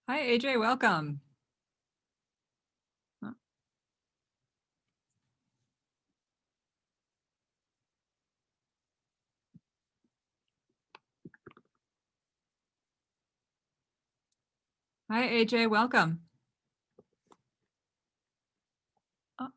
Hi, AJ, welcome. Oh. Hi, AJ, welcome. Oh.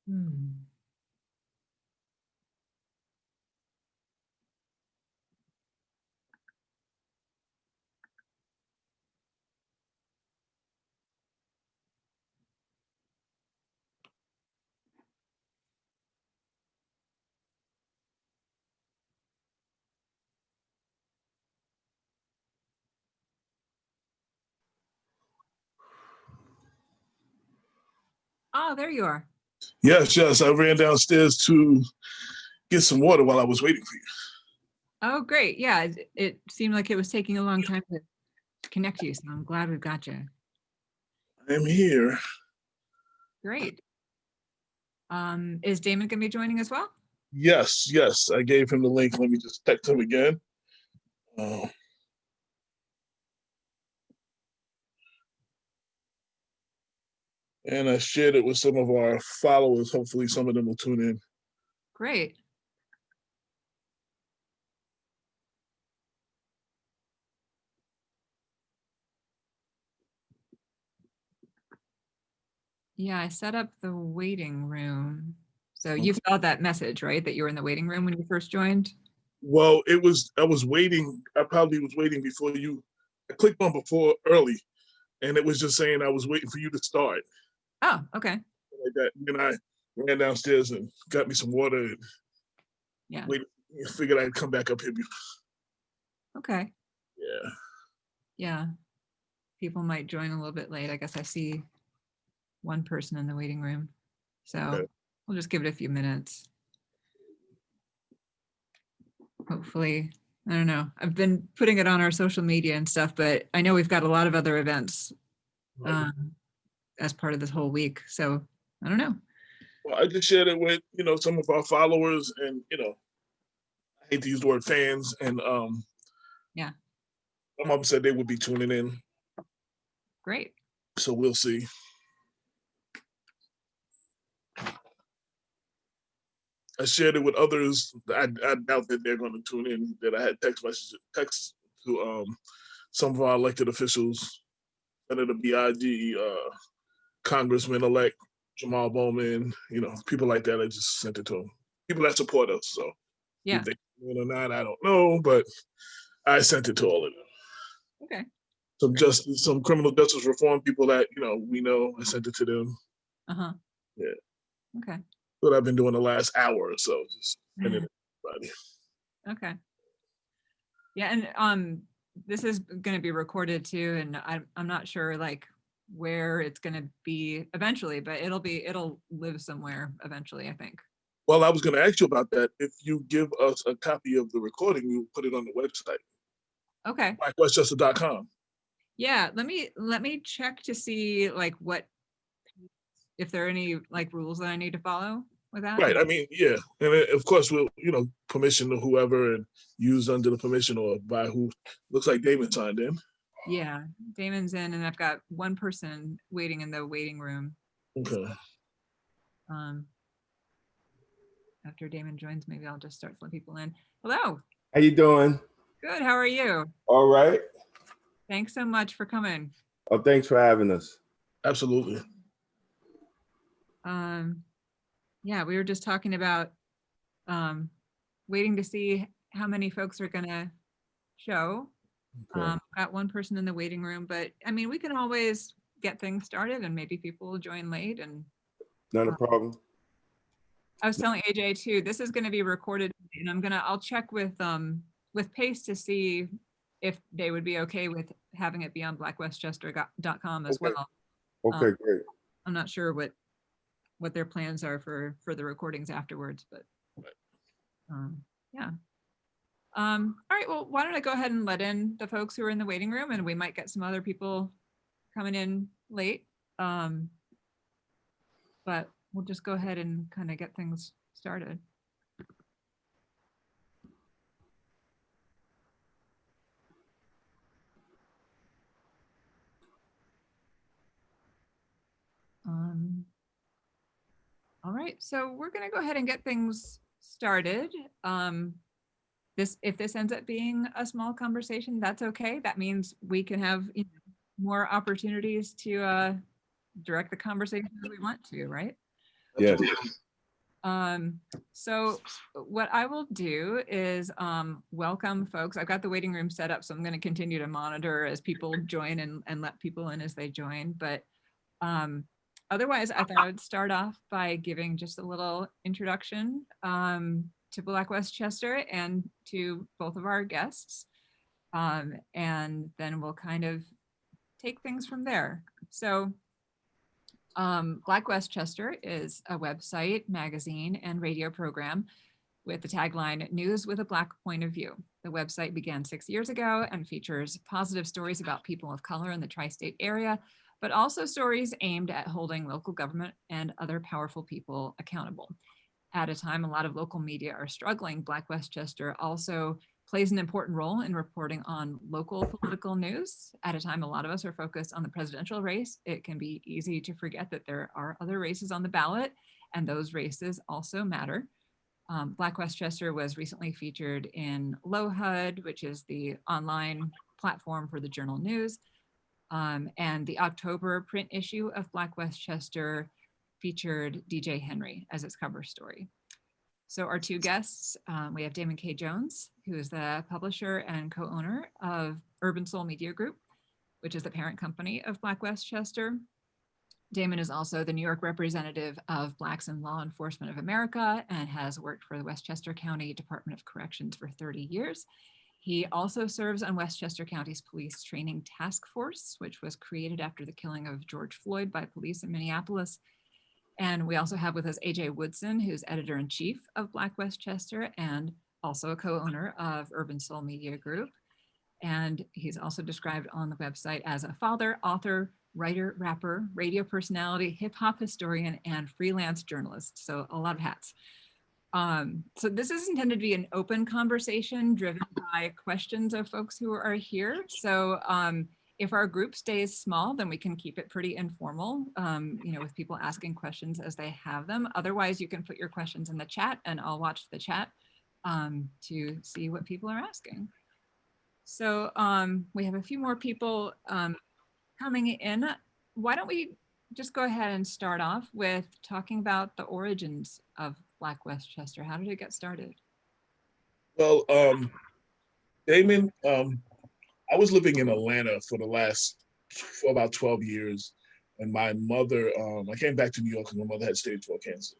Hmm. Oh, there you are. Yes, yes. I ran downstairs to get some water while I was waiting for you. Oh, great. Yeah, it seemed like it was taking a long time to connect you, so I'm glad we've got you. I am here. Great. Is Damon going to be joining as well? Yes, yes. I gave him the link. Let me just text him again. And I shared it with some of our followers. Hopefully, some of them will tune in. Great. Yeah, I set up the waiting room. So you saw that message, right? That you were in the waiting room when you first joined? Well, I was waiting. I probably was waiting before you. I clicked on before early, and it was just saying I was waiting for you to start. Oh, okay. Like that. Then I ran downstairs and got me some water and Yeah. figured I'd come back up here. Okay. Yeah. Yeah. People might join a little bit late. I guess I see one person in the waiting room. So Okay. we'll just give it a few minutes. Hopefully, I don't know. I've been putting it on our social media and stuff, but I know we've got a lot of other events as part of this whole week. So I don't know. Well, I just shared it with, some of our followers and, I hate to use the word fans. And Yeah. some of them said they would be tuning in. Great. So we'll see. I shared it with others. I doubt that they're going to tune in. That I had text to some of our elected officials, Senator Big, Congressman-elect Jamal Bowman, people like that. I just sent it to them. People that support us. So Yeah. if they tune in or not, I don't know, but I sent it to all of them. Okay. Some criminal justice reform people that we know. I sent it to them. Uh-huh. Yeah. Okay. what I've been doing the last hour or so, just sending it to everybody. Okay. Yeah, and this is going to be recorded too, and I'm not sure like where it's going to be eventually, but it'll live somewhere eventually, I think. Well, I was going to ask you about that. If you give us a copy of the recording, we'll put it on the website. Okay. blackwestchester.com. Yeah, let me check to see like if there are any like rules that I need to follow with that. Right. I mean, yeah. And of course, we'll, permission to whoever and use under the permission or by who. Looks like David signed in. Yeah, Damon's in, and I've got one person waiting in the waiting room. Okay. After Damon joins, maybe I'll just start letting people in. Hello. How you doing? Good. How are you? All right. Thanks so much for coming. Oh, thanks for having us. Absolutely. Yeah, we were just talking about waiting to see how many folks are gonna show. Okay. Got one person in the waiting room, but I mean, we can always get things started and maybe people will join late. And Not a problem. I was telling AJ too, this is gonna be recorded, and I'll check with Pace to see if they would be okay with having it be on blackwestchester.com as Okay. well. Okay, great. I'm not sure what their plans are for the recordings afterwards, but yeah. All right, well, why don't I go ahead and let in the folks who are in the waiting room, and we might get some other people coming in late. But we'll just go ahead and kind of get things started. All right, so we're going to go ahead and get things started. If this ends up being a small conversation, that's okay. That means we can have more opportunities to direct the conversation as we want to, right? Yes. So what I will do is welcome folks. I've got the waiting room set up, so I'm going to continue to monitor as people join and let people in as they join. But otherwise, I thought I would start off by giving just a little introduction to Black Westchester and to both of our guests. And then we'll kind of take things from there. So Black Westchester is a website, magazine, and radio program with the tagline, News with a Black Point of View. The website began 6 years ago and features positive stories about people of color in the tri-state area, but also stories aimed at holding local government and other powerful people accountable. At a time a lot of local media are struggling, Black Westchester also plays an important role in reporting on local political news. At a time a lot of us are focused on the presidential race, it can be easy to forget that there are other races on the ballot, and those races also matter. Black Westchester was recently featured in LoHUD, which is the online platform for the Journal News. And the October print issue of Black Westchester featured DJ Henry as its cover story. So our two guests, we have Damon K. Jones, who is the publisher and co-owner of Urban Soul Media Group, which is the parent company of Black Westchester. Damon is also the New York representative of Blacks in Law Enforcement of America and has worked for the Westchester County Department of Corrections for 30 years. He also serves on Westchester County's Police Training Task Force, which was created after the killing of George Floyd by police in Minneapolis. And we also have with us AJ Woodson, who's editor-in-chief of Black Westchester and also a co-owner of Urban Soul Media Group. And he's also described on the website as a father, author, writer, rapper, radio personality, hip hop historian, and freelance journalist. So a lot of hats. So this is intended to be an open conversation driven by questions of folks who are here. So if our group stays small, then we can keep it pretty informal, with people asking questions as they have them. Otherwise, you can put your questions in the chat and I'll watch the chat to see what people are asking. So we have a few more people coming in. Why don't we just go ahead and start off with talking about the origins of Black Westchester? How did it get started? Well, Damon, I was living in Atlanta for about 12 years. And my mother, I came back to New York because my mother had stage 4 cancer.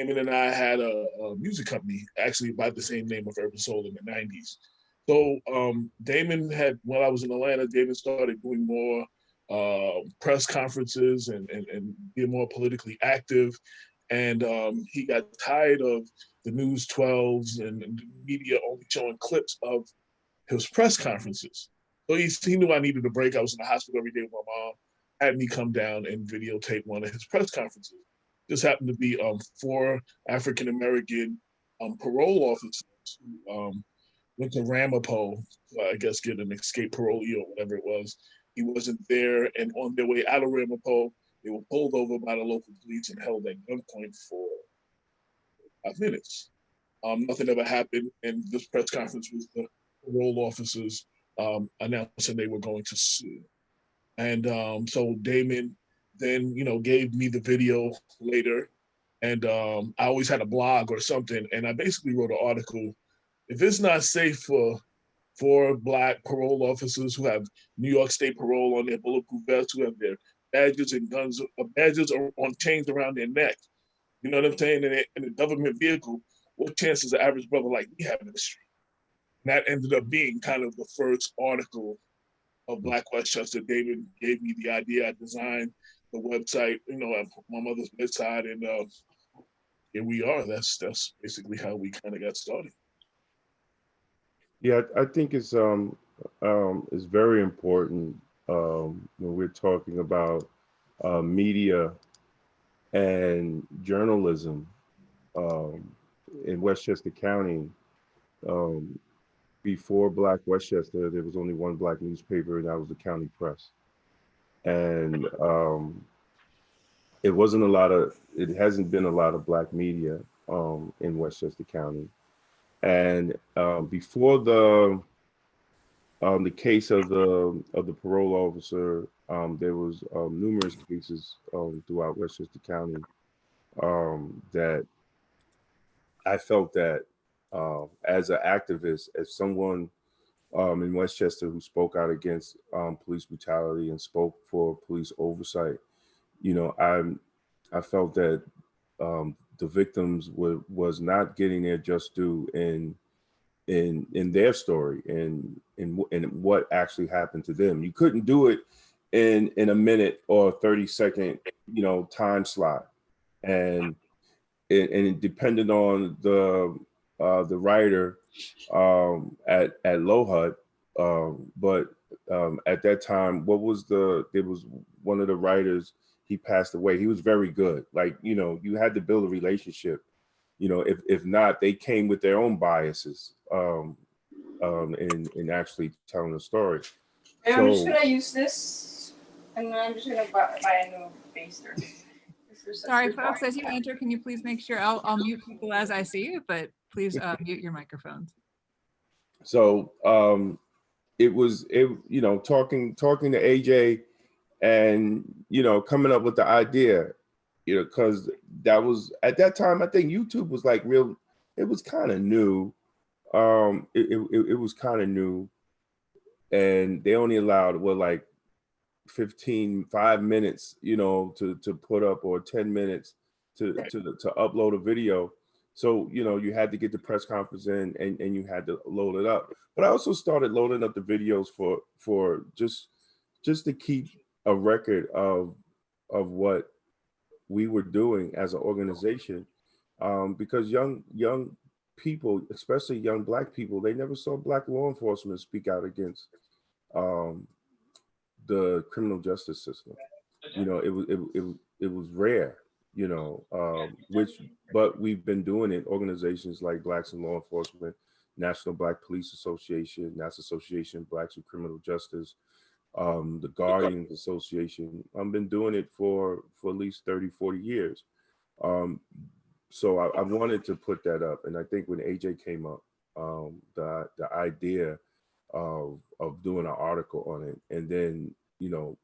Damon and I had a music company actually by the same name of Urban Soul in the 90s. So Damon had, while I was in Atlanta, Damon started doing more press conferences and being more politically active. And he got tired of the News 12s and the media only showing clips of his press conferences. So he knew I needed a break. I was in the hospital every day with my mom, had me come down and videotape one of his press conferences. This happened to be 4 African-American parole officers who went to Ramapo, I guess get an escape parolee or whatever it was. He wasn't there, and on their way out of Ramapo, they were pulled over by the local police and held at gunpoint for 5 minutes. Nothing ever happened, and this press conference was the parole officers announcing they were going to sue. And so Damon then, gave me the video later, and I always had a blog or something, and I basically wrote an article. If it's not safe for Black parole officers who have New York State parole on their bulletproof vests, who have their badges and guns, badges on chains around their neck, you know what I'm saying, in a government vehicle, what chance does the average brother like me have in the street? And that ended up being kind of the first article of Black Westchester. David gave me the idea. I designed the website, at my mother's bedside, and here we are. That's basically how we kind of got started. Yeah, I think it's very important when we're talking about media and journalism in Westchester County. Before Black Westchester, there was only one Black newspaper, and that was the County Press. And it hasn't been a lot of Black media in Westchester County. And before the case of the parole officer, there was numerous cases throughout Westchester County that I felt that as an activist, as someone in Westchester who spoke out against police brutality and spoke for police oversight, I felt that the victims was not getting their just due in their story and in what actually happened to them. You couldn't do it in a minute or 30-second time slot, and it depended on the writer at LoHUD, but at that time, there was one of the writers. He passed away. He was very good. Like, you had to build a relationship. If not, they came with their own biases in actually telling the story. And I'm just gonna use this, and then I'm just gonna buy a new baster. Sorry, folks, as you enter, can you please make sure, I'll mute people as I see you, but please mute your microphones. So it was talking to AJ and coming up with the idea, because that was at that time, I think YouTube was like it was kind of new. It was kind of new, and they only allowed 5 minutes, to put up, or 10 minutes to upload a video. So, you had to get the press conference in and you had to load it up. But I also started loading up the videos for just to keep a record of what we were doing as an organization, because young people, especially young Black people, they never saw Black law enforcement speak out against the criminal justice system. It was rare, but we've been doing it. Organizations like Blacks in Law Enforcement, National Black Police Association, National Association of Blacks in Criminal Justice, the Guardians Association. I've been doing it for at least 30, 40 years. So I wanted to put that up. And I think when AJ came up, the idea of doing an article on it, and then,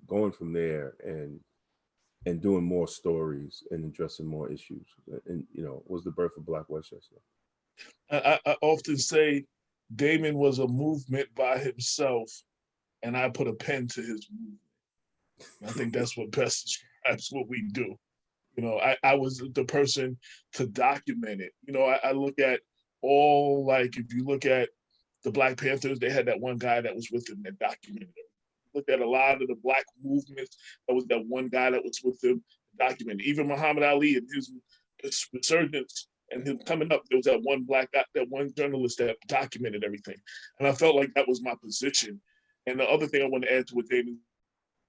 going from there and doing more stories and addressing more issues, and, was the birth of Black Westchester. I often say Damon was a movement by himself, and I put a pen to his movement. I think that's what best describes what we do. You know, I was the person to document it. You know, I look at all, like, if you look at the Black Panthers, they had that one guy that was with them that documented it. Look at a lot of the Black movements, that was that one guy that was with them documented. Even Muhammad Ali and his resurgence and him coming up, there was that one Black guy, that one journalist that documented everything. And I felt like that was my position. And the other thing I want to add to what David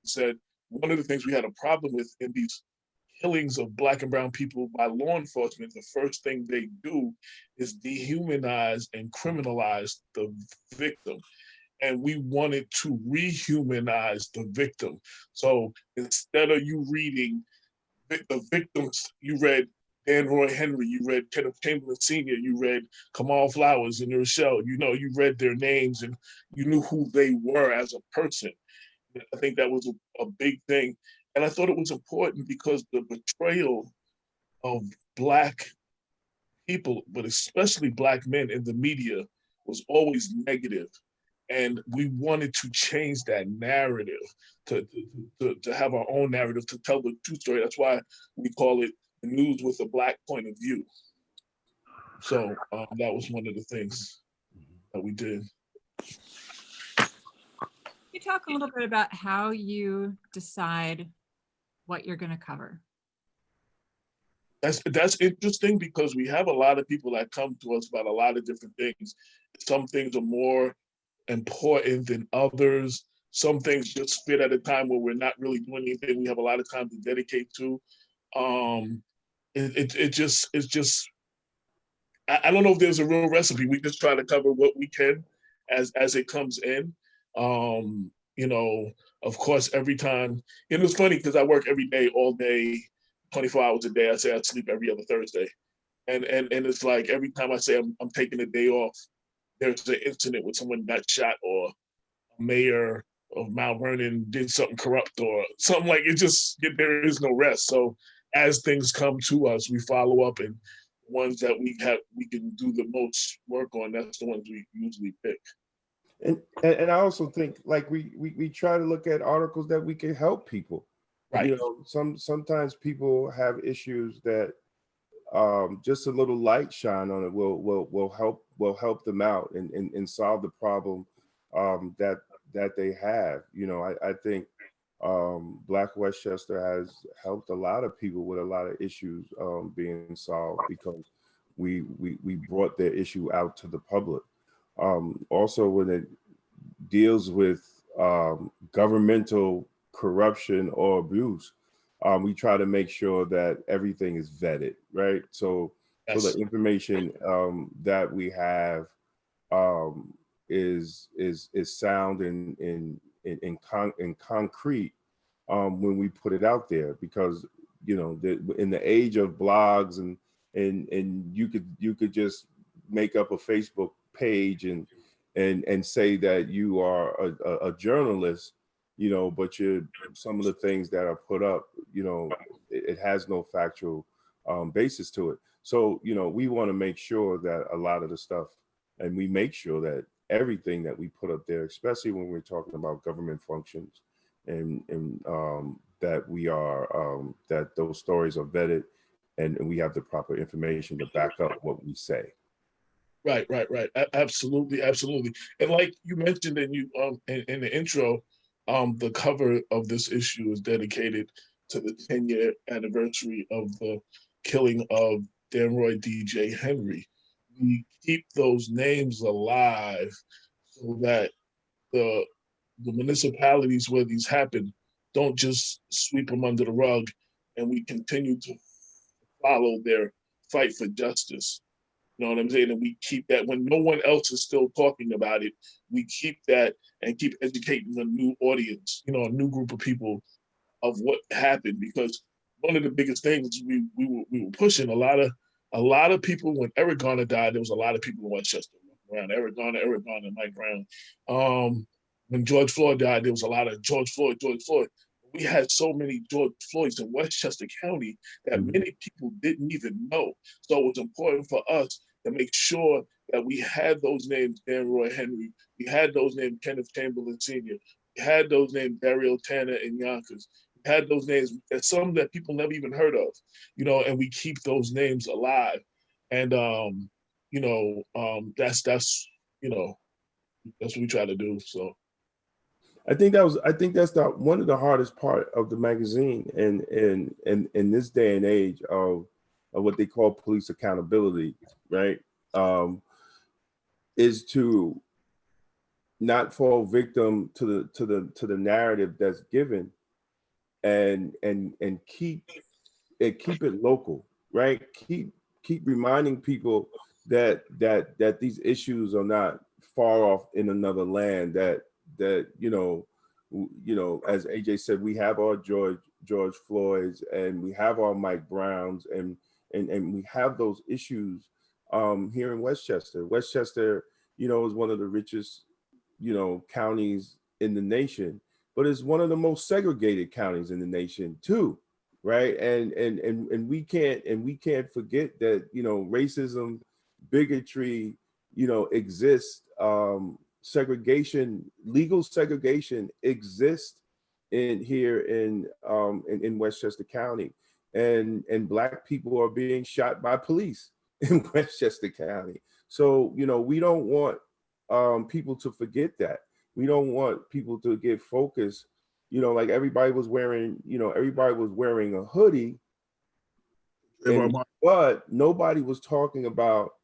said, one of the things we had a problem with in these killings of Black and brown people by law enforcement, the first thing they do is dehumanize and criminalize the victim. And we wanted to rehumanize the victim. So instead of you reading the victims, you read Dan Roy Henry, you read Kenneth Chamberlain Sr., you read Kamal Flowers and Rochelle, you know, you read their names and you knew who they were as a person. I think that was a big thing. And I thought it was important because the betrayal of Black people, but especially Black men in the media, was always negative. And we wanted to change that narrative, to have our own narrative, to tell the true story. That's why we call it the news with a Black point of view. So that was one of the things that we did. Can you talk a little bit about how you decide what you're going to cover? That's interesting because we have a lot of people that come to us about a lot of different things. Some things are more important than others. Some things just fit at a time where we're not really doing anything. We have a lot of time to dedicate to. It's just I don't know if there's a real recipe. We just try to cover what we can as it comes in. You know, of course, every time, and it's funny because I work every day, all day, 24 hours a day. I say I sleep every other Thursday. And it's like every time I say I'm taking a day off, there's an incident where someone got shot or a mayor of Mount Vernon did something corrupt or something. Like, it just, there is no rest. So as things come to us, we follow up, and ones that we can do the most work on, that's the ones we usually pick. And I also think, like, we try to look at articles that we can help people. Right. You know, sometimes people have issues that just a little light shine on it will help them out and solve the problem that they have. You know, I think Black Westchester has helped a lot of people with a lot of issues being solved because we brought their issue out to the public. Also, when it deals with governmental corruption or abuse, we try to make sure that everything is vetted, right? So, Yes. so the information that we have is sound and concrete when we put it out there, because you know, in the age of blogs and you could just make up a Facebook page and say that you are a journalist, you know, but some of the things that are put up, you know, it has no factual basis to it. So, you know, we want to make sure that a lot of the stuff, and we make sure that everything that we put up there, especially when we're talking about government functions, and that we are that those stories are vetted, and we have the proper information to back up what we say. Right. Absolutely. And like you mentioned in in the intro, the cover of this issue is dedicated to the 10-year anniversary of the killing of Danroy DJ Henry. We keep those names alive so that the municipalities where these happen don't just sweep them under the rug, and we continue to follow their fight for justice. You know what I'm saying? And we keep that when no one else is still talking about it, we keep that and keep educating a new audience, you know, a new group of people of what happened. Because one of the biggest things we were pushing, a lot of people, when Eric Garner died, there was a lot of people in Westchester around Eric Garner, and Mike Brown. When George Floyd died, there was a lot of George Floyd. We had so many George Floyds in Westchester County that many people didn't even know. So it was important for us to make sure that we had those names, Danroy Henry, we had those names, Kenneth Chamberlain Sr., we had those names, Daryl Tanner and Yonkers. had those names. There's some that people never even heard of, you know, and we keep those names alive. And you know, that's you know, that's what we try to do. So I think that's one of the hardest part of the magazine, and in this day and age of what they call police accountability, right? Is to not fall victim to the narrative that's given, and keep it local, right? Keep reminding people that these issues are not far off in another land. That as AJ said, we have our George Floyd's, and we have our Mike Browns, and we have those issues here in Westchester. Westchester, is one of the richest, counties in the nation, but it's one of the most segregated counties in the nation too, right? And we can't forget that, racism, bigotry, exists. Segregation, legal segregation exists in Westchester County, and Black people are being shot by police in Westchester County. So we don't want people to forget that. We don't want people to get focused. Like everybody was wearing a hoodie, but nobody was talking about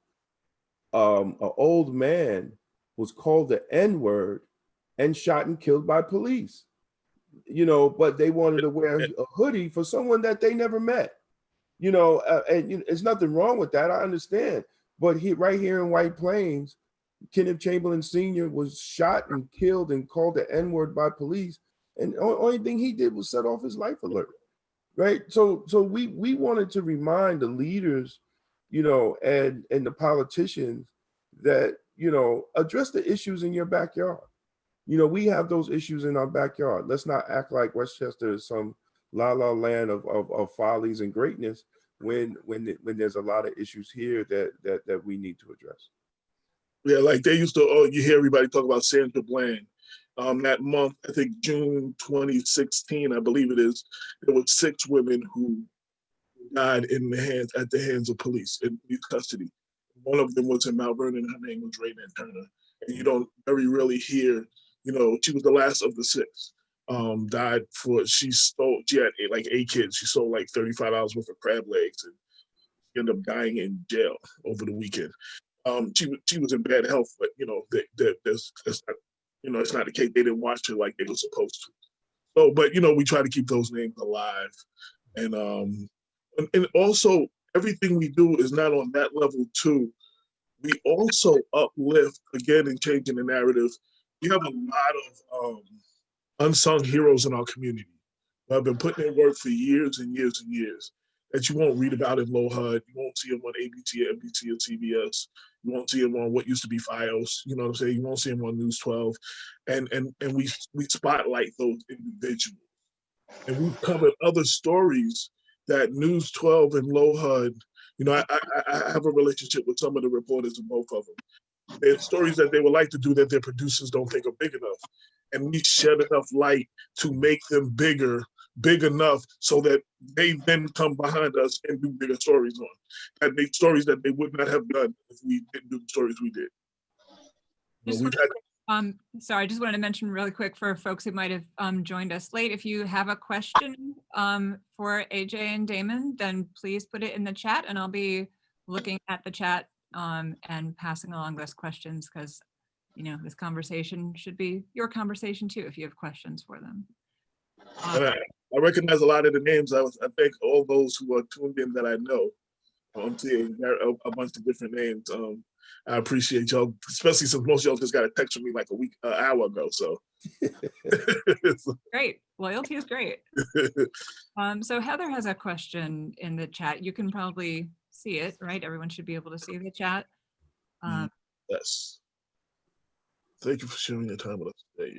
an old man was called the N-word and shot and killed by police. But they wanted to wear a hoodie for someone that they never met. There's nothing wrong with that. I understand. But right here in White Plains, Kenneth Chamberlain Sr. was shot and killed and called the N-word by police. And the only thing he did was set off his life alert, right? So we wanted to remind the leaders, and the politicians that, address the issues in your backyard. We have those issues in our backyard. Let's not act like Westchester is some la la land of follies and greatness when there's a lot of issues here that we need to address. Yeah, like they used to, you hear everybody talk about Sandra Bland. That month, I think June 2016, I believe it is, there were 6 women who died at the hands of police in police custody. One of them was in Mount Vernon. Her name was Raymond Turner. And you don't very rarely hear, she was the last of the 6. Died she had like 8 kids. She sold like $35 worth of crab legs, and she ended up dying in jail over the weekend. She was in bad health, but it's not the case. They didn't watch her like they were supposed to. So, but we try to keep those names alive, and also everything we do is not on that level too. We also uplift again in changing the narrative. We have a lot of unsung heroes in our community who have been putting in work for years and years and years that you won't read about in Low HUD. You won't see them on ABC or NBC or CBS. You won't see them on what used to be FiOS. You know what I'm saying? You won't see them on News 12. And we spotlight those individuals. And we've covered other stories that News 12 and Low HUD, I have a relationship with some of the reporters of both of them. There's stories that they would like to do that their producers don't think are big enough. And we shed enough light to make them big enough so that they then come behind us and do bigger stories on. That make stories that they would not have done if we didn't do the stories we did. Sorry, I just wanted to mention really quick for folks who might have joined us late, if you have a question for AJ and Damon, then please put it in the chat, and I'll be looking at the chat and passing along those questions, because this conversation should be your conversation too if you have questions for them. I recognize a lot of the names. I thank all those who are tuned in that I know. I'm seeing a bunch of different names. I appreciate y'all, especially since most of y'all just got a text from me like an hour ago. So great. Loyalty is great. So Heather has a question in the chat. You can probably see it, right? Everyone should be able to see the chat. Yes. Thank you for sharing your time with us today.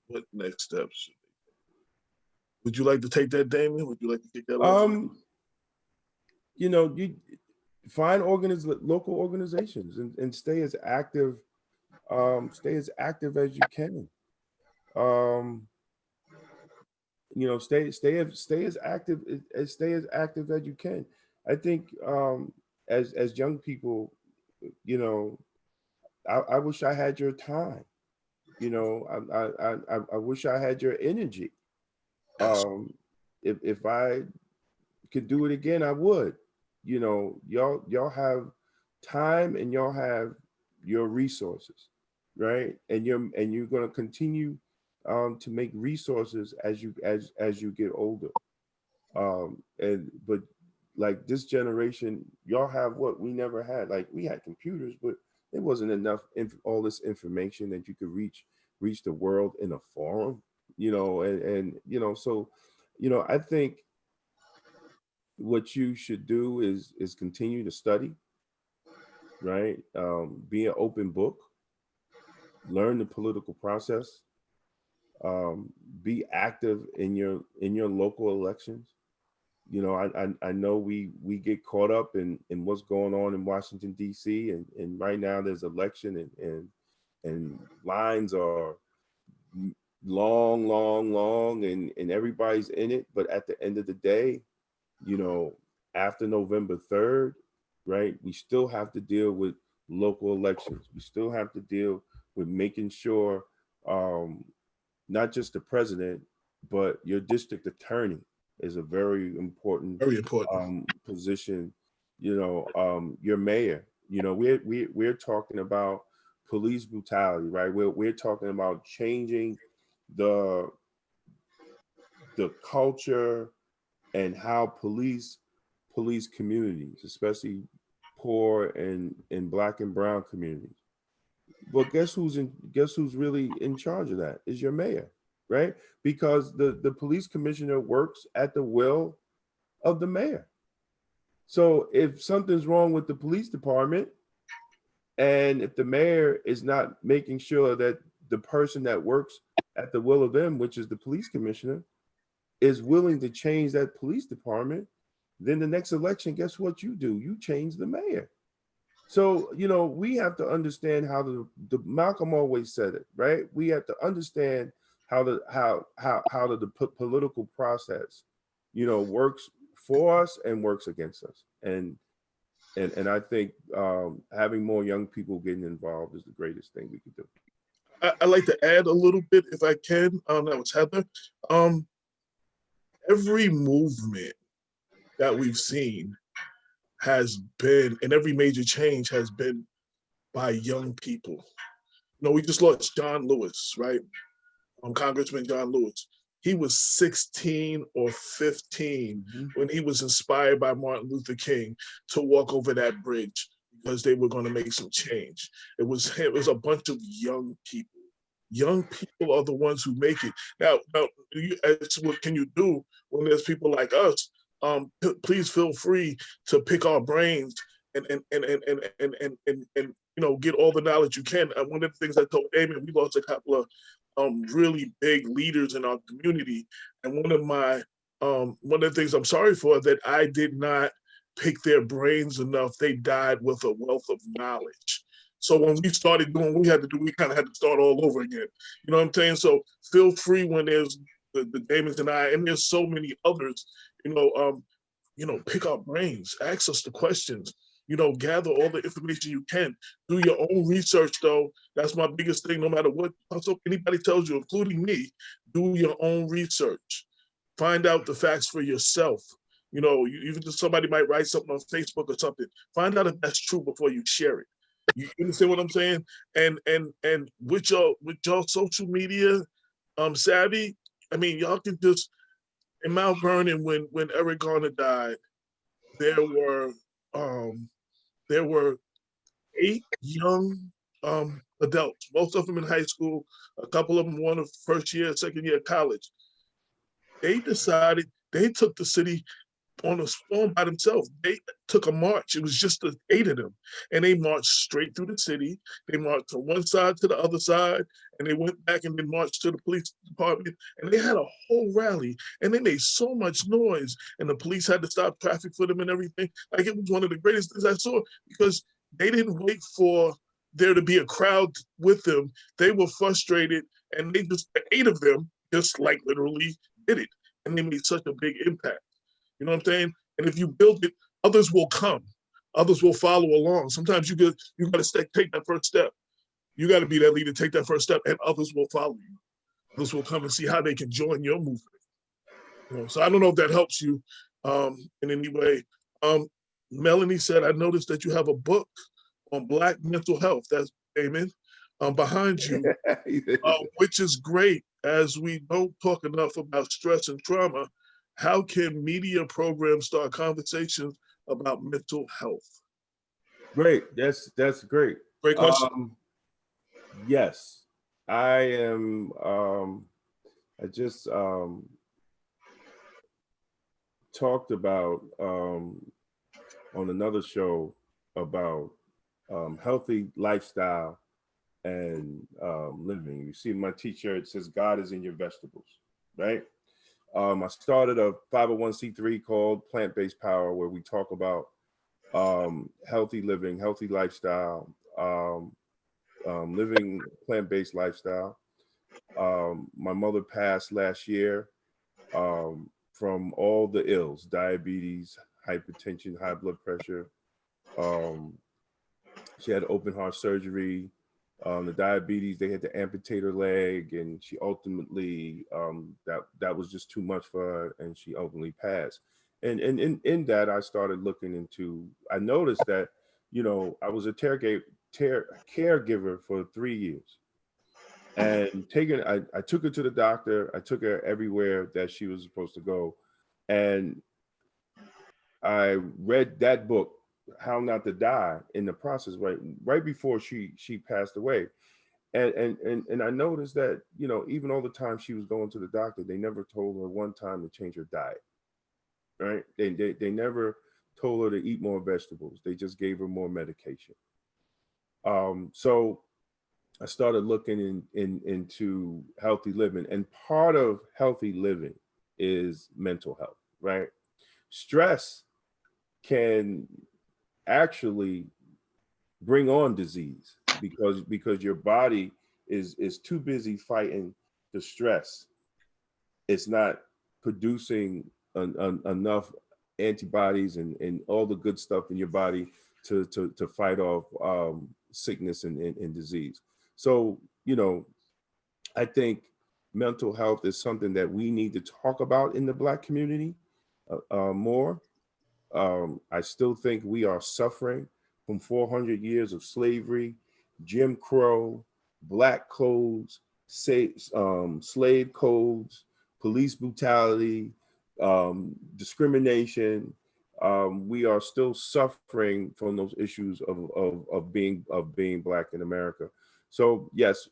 What next steps should they take? Would you like to take that, Damien? Would you like to take that? find local organizations and stay as active as you can. You know, stay as active as you can. I think as young people, you know, I wish I had your time. You know, I wish I had your energy. Yes. If I could do it again, I would. You know, y'all have time and y'all have your resources, right? And you're going to continue to make resources as you get older. But like this generation, y'all have what we never had. Like we had computers, but it wasn't enough all this information that you could reach the world in a forum. You know, and you know, so you know, I think what you should do is continue to study, right? Be an open book, learn the political process, be active in your local elections. You know, I know we get caught up in what's going on in Washington D.C. and right now there's election and lines are long and everybody's in it. But at the end of the day, you know, after November 3rd, right, we still have to deal with local elections. We still have to deal with making sure not just the president, but your district attorney is a very important position. You know, your mayor. You know, we're talking about police brutality, right? We're talking about changing the culture and how police communities, especially poor and Black and brown communities. But guess who's really in charge of that is your mayor, right? Because the police commissioner works at the will of the mayor. So if something's wrong with the police department, and if the mayor is not making sure that the person that works at the will of them, which is the police commissioner, is willing to change that police department, then the next election, guess what you do? You change the mayor. So, you know, we have to understand how the Malcolm always said it, right? We have to understand how the political process, you know, works for us and works against us. And I think having more young people getting involved is the greatest thing we could do. I'd like to add a little bit, if I can. That was Heather. Every movement that we've seen has been, and every major change has been by young people. You know, we just lost John Lewis, right? Congressman John Lewis. He was 16 or 15 when he was inspired by Martin Luther King to walk over that bridge because they were going to make some change. It was a bunch of young people. Young people are the ones who make it. Now, what can you do when there's people like us? Please feel free to pick our brains and you know, get all the knowledge you can. And one of the things I told Amy, we lost a couple of really big leaders in our community, and one of the things I'm sorry for that I did not pick their brains enough. They died with a wealth of knowledge. So when we started doing what we had to do, we kind of had to start all over again. You know what I'm saying? So feel free when there's the Damons and I, and there's so many others, you know, pick our brains, ask us the questions, you know, gather all the information you can. Do your own research, though. That's my biggest thing, no matter what anybody tells you, including me. Do your own research. Find out the facts for yourself. You know, even if somebody might write something on Facebook or something, find out if that's true before you share it. You understand what I'm saying? And with your social media savvy, I mean, y'all can just, in Mount Vernon, when Eric Garner died, there were 8 young adults, most of them in high school, a couple of them one of first year, second year of college. They decided, they took the city on a phone by themselves. They took a march. It was just the 8 of them. And they marched straight through the city. They marched from one side to the other side. And they went back and they marched to the police department. And they had a whole rally. And they made so much noise. And the police had to stop traffic for them and everything. Like, it was one of the greatest things I saw, because they didn't wait for there to be a crowd with them. They were frustrated. And they just, the 8 of them, just like literally did it. And they made such a big impact. You know what I'm saying? And if you build it, others will come. Others will follow along. Sometimes you got to take that first step. You got to be that leader, take that first step, and others will follow you. Others will come and see how they can join your movement. You know, so I don't know if that helps you in any way. Melanie said, I noticed that you have a book on Black mental health. That's Damon behind you, which is great, as we don't talk enough about stress and trauma. How can media programs start conversations about mental health? Great. That's great. Great question. Yes, I am. I just talked about on another show about healthy lifestyle and living. You see my t-shirt, it says God is in your vegetables, right? I started a 501c3 called Plant-Based Power, where we talk about healthy living, healthy lifestyle, living plant-based lifestyle. My mother passed last year from all the ills: diabetes, hypertension, high blood pressure. She had open heart surgery. The diabetes, they had to amputate her leg, and she ultimately that was just too much for her, and she ultimately passed. And in that, I started looking into. I noticed that, you know, I was a caregiver for 3 years, and I took her to the doctor. I took her everywhere that she was supposed to go, and I read that book, How Not to Die, in the process, right before she passed away. And I noticed that, you know, even all the time she was going to the doctor, they never told her one time to change her diet, right? They never told her to eat more vegetables. They just gave her more medication. So I started looking into healthy living, and part of healthy living is mental health, right? Stress can actually bring on disease because your body is too busy fighting the stress. It's not producing enough antibodies and all the good stuff in your body to fight off sickness and disease. So, you know, I think mental health is something that we need to talk about in the Black community more. I still think we are suffering from 400 years of slavery, Jim Crow, Black codes, slave codes, police brutality, discrimination. We are still suffering from those issues of being Black in America. So yes,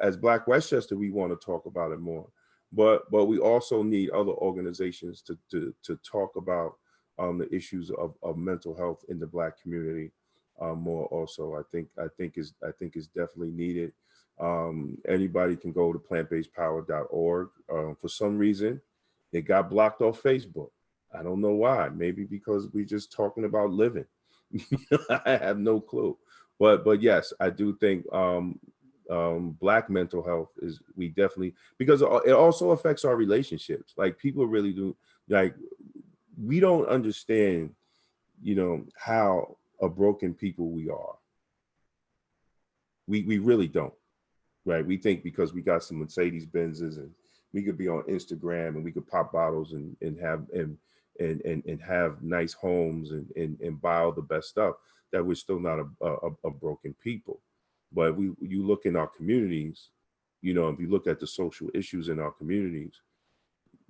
as Black Westchester, we want to talk about it more, but we also need other organizations to talk about the issues of mental health in the Black community more. Also, I think is definitely needed. Anybody can go to plantbasedpower.org. For some reason, it got blocked off Facebook. I don't know why. Maybe because we're just talking about living. I have no clue. But yes, I do think Black mental health is, we definitely, because it also affects our relationships. Like, people really do, like, we don't understand, you know, how a broken people we are. We really don't, right? We think because we got some Mercedes Benzes and we could be on Instagram and we could pop bottles and have nice homes and buy all the best stuff, that we're still not a broken people. But you look in our communities, you know, if you look at the social issues in our communities,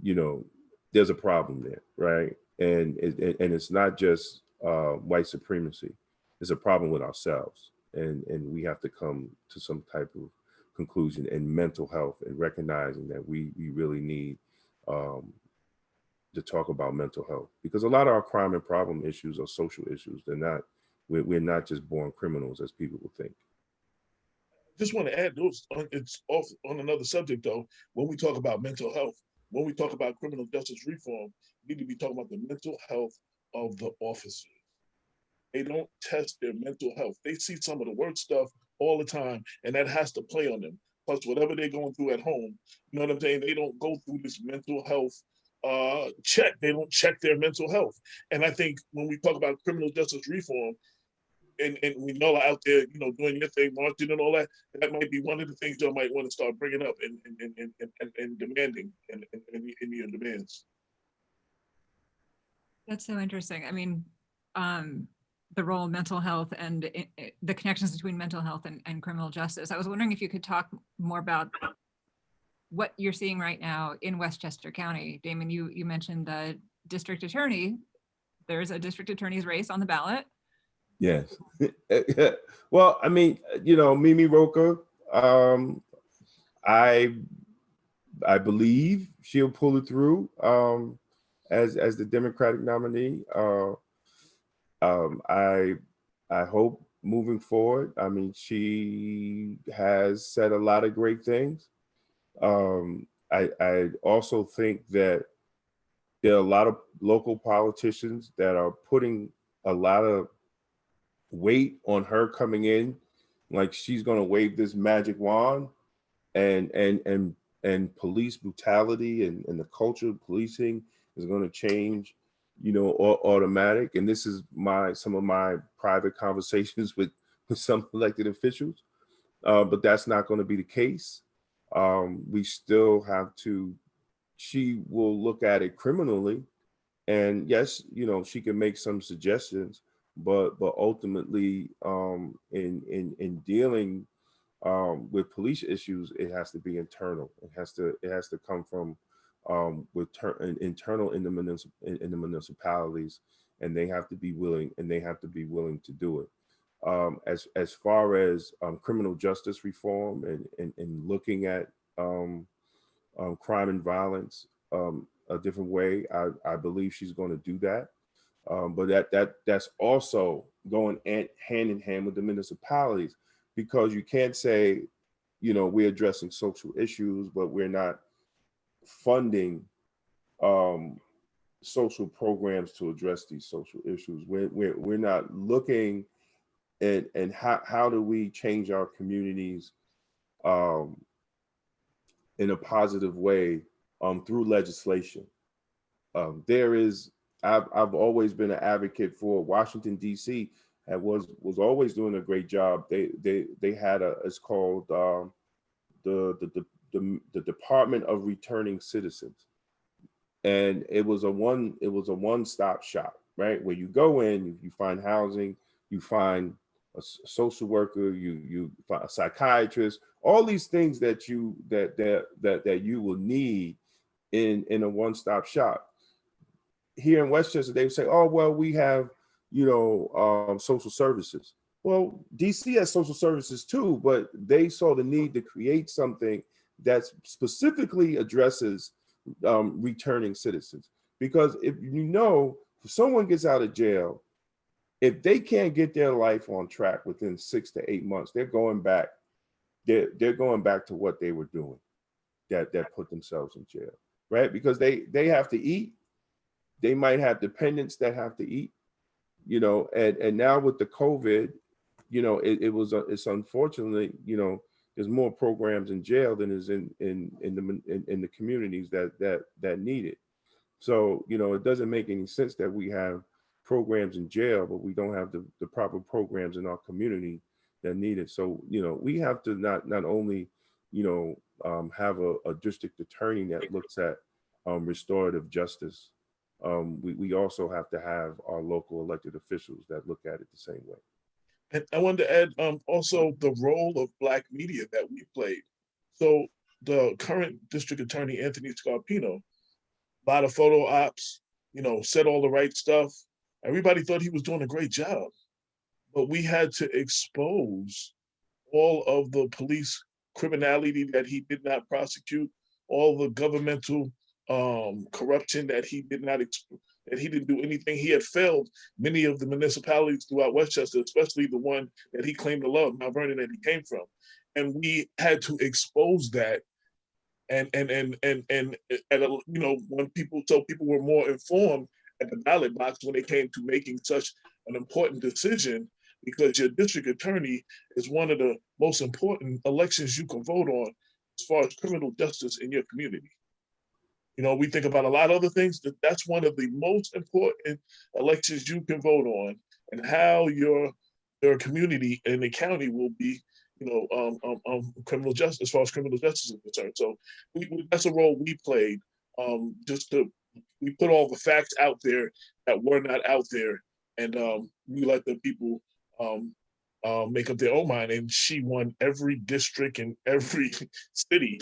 you know, there's a problem there, right? And it's not just white supremacy. It's a problem with ourselves, and we have to come to some type of conclusion in mental health and recognizing that we really need to talk about mental health, because a lot of our crime and problem issues are social issues. They're not, we're not just born criminals as people would think. Just want to add those. It's off on another subject though. When we talk about mental health, when we talk about criminal justice reform, we need to be talking about the mental health of the officers. They don't test their mental health. They see some of the worst stuff all the time, and that has to play on them. Plus, whatever they're going through at home, you know what I'm saying? They don't go through this mental health check. They don't check their mental health. And I think when we talk about criminal justice reform, and we know out there, you know, doing your thing, marching and all that, that might be one of the things y'all might want to start bringing up and demanding in your demands. That's so interesting. I mean, the role of mental health and the connections between mental health and criminal justice. I was wondering if you could talk more about what you're seeing right now in Westchester County. Damon, you mentioned the district attorney. There's a district attorney's race on the ballot. Yes. Well, I mean, you know, Mimi Roca, I believe she'll pull it through as the Democratic nominee. I hope moving forward. I mean, she has said a lot of great things. I also think that there are a lot of local politicians that are putting a lot of weight on her coming in, like she's going to wave this magic wand, and police brutality and the culture of policing is going to change, you know, automatic. And this is some of my private conversations with some elected officials, but that's not going to be the case. We still have to. She will look at it criminally, and yes, you know, she can make some suggestions, but ultimately, in dealing with police issues, it has to be internal. It has to come from internal in the municipalities, and they have to be willing to do it. As far as criminal justice reform and looking at crime and violence a different way, I believe she's going to do that. But that's also going hand in hand with the municipalities, because you can't say, you know, we're addressing social issues, but we're not funding social programs to address these social issues. We're not looking at how do we change our communities in a positive way through legislation. I've always been an advocate for Washington, D.C. and was always doing a great job. They had it's called the Department of Returning Citizens, and it was a one-stop shop, right? Where you go in, you find housing, you find a social worker, you find a psychiatrist, all these things that you will need in a one-stop shop. Here in Westchester, they would say, oh, well, we have, you know, social services. Well, DC has social services too, but they saw the need to create something that specifically addresses returning citizens. Because if you know, if someone gets out of jail, if they can't get their life on track within 6 to 8 months, they're going back. They're going back to what they were doing that put themselves in jail, right? Because they have to eat. They might have dependents that have to eat, you know, and now with the COVID, you know, it's unfortunately, you know, there's more programs in jail than is in the communities that need it. So, you know, it doesn't make any sense that we have programs in jail, but we don't have the proper programs in our community that need it. So, you know, we have to not only, you know, have a district attorney that looks at restorative justice. We also have to have our local elected officials that look at it the same way. And I wanted to add also the role of Black media that we played. So the current district attorney, Anthony Scarpino, a lot of photo ops, you know, said all the right stuff. Everybody thought he was doing a great job, but we had to expose all of the police criminality that he did not prosecute, all the governmental corruption, that he didn't do anything. He had failed many of the municipalities throughout Westchester, especially the one that he claimed to love, Mount Vernon, that he came from. And we had to expose that. And when people were more informed at the ballot box when it came to making such an important decision, because your district attorney is one of the most important elections you can vote on as far as criminal justice in your community. You know, we think about a lot of other things, that's one of the most important elections you can vote on, and how your community and the county will be, criminal justice, as far as criminal justice is concerned. So that's a role we played. We put all the facts out there that were not out there, and we let the people make up their own mind. And she won every district in every city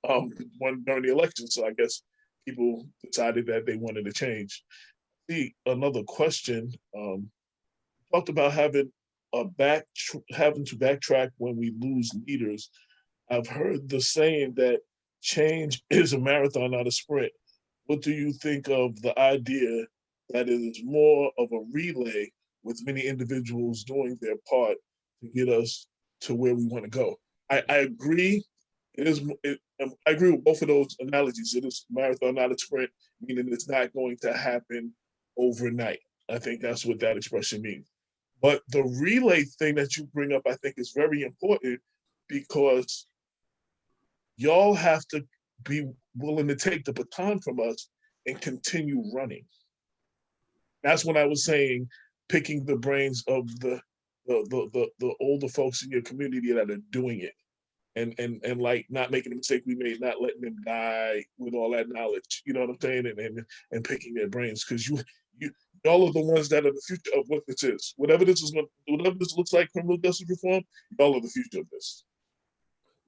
won during the election. So I guess people decided that they wanted to change. Another question, talked about having to backtrack when we lose leaders. I've heard the saying that change is a marathon, not a sprint. What do you think of the idea that it is more of a relay with many individuals doing their part to get us to where we want to go? I agree. I agree with both of those analogies. It is marathon, not a sprint, meaning it's not going to happen overnight. I think that's what that expression means. But the relay thing that you bring up, I think, is very important, because y'all have to be willing to take the baton from us and continue running. That's when I was saying, picking the brains of the older folks in your community that are doing it, and like not making the mistake we made, not letting them die with all that knowledge. You know what I'm saying? And picking their brains, because y'all are the ones that are the future of what this is. Whatever this looks like, criminal justice reform, y'all are the future of this.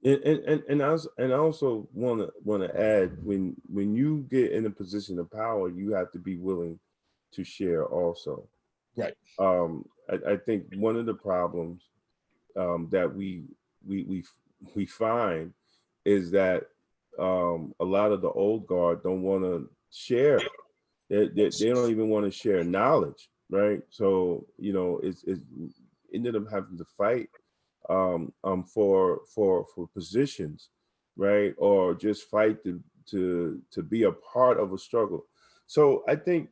And I also want to add, when you get in a position of power, you have to be willing to share also. Right. I think one of the problems that we find is that a lot of the old guard don't want to share. They don't even want to share knowledge, right? So it's ended up having to fight for positions, right? Or just fight to be a part of a struggle. So I think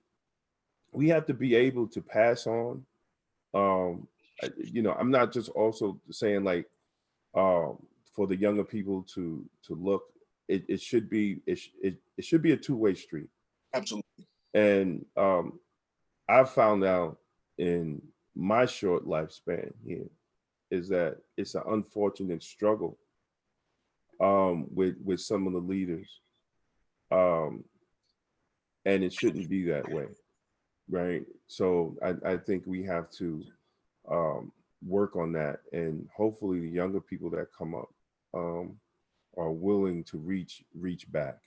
we have to be able to pass on. I'm not just also saying like for the younger people to look. It should be a two-way street. Absolutely. And I've found out in my short lifespan here is that it's an unfortunate struggle with some of the leaders, and it shouldn't be that way, right? So I think we have to work on that, and hopefully the younger people that come up are willing to reach back,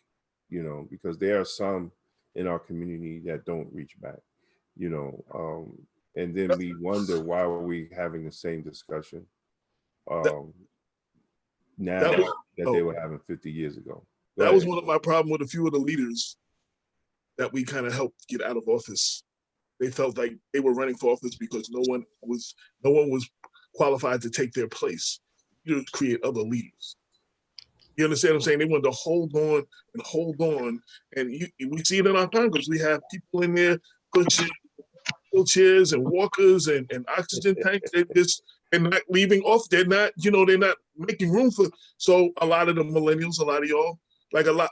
because there are some in our community that don't reach back, and then we wonder why are we having the same discussion now that they were having 50 years ago. That was one of my problems with a few of the leaders that we kind of helped get out of office. They felt like they were running for office because no one was qualified to take their place. You create other leaders. You understand what I'm saying? They wanted to hold on. And we see it in our Congress. We have people in there pushing wheelchairs and walkers and oxygen tanks. They're not leaving off. They're not making room for. So a lot of the millennials, a lot of y'all,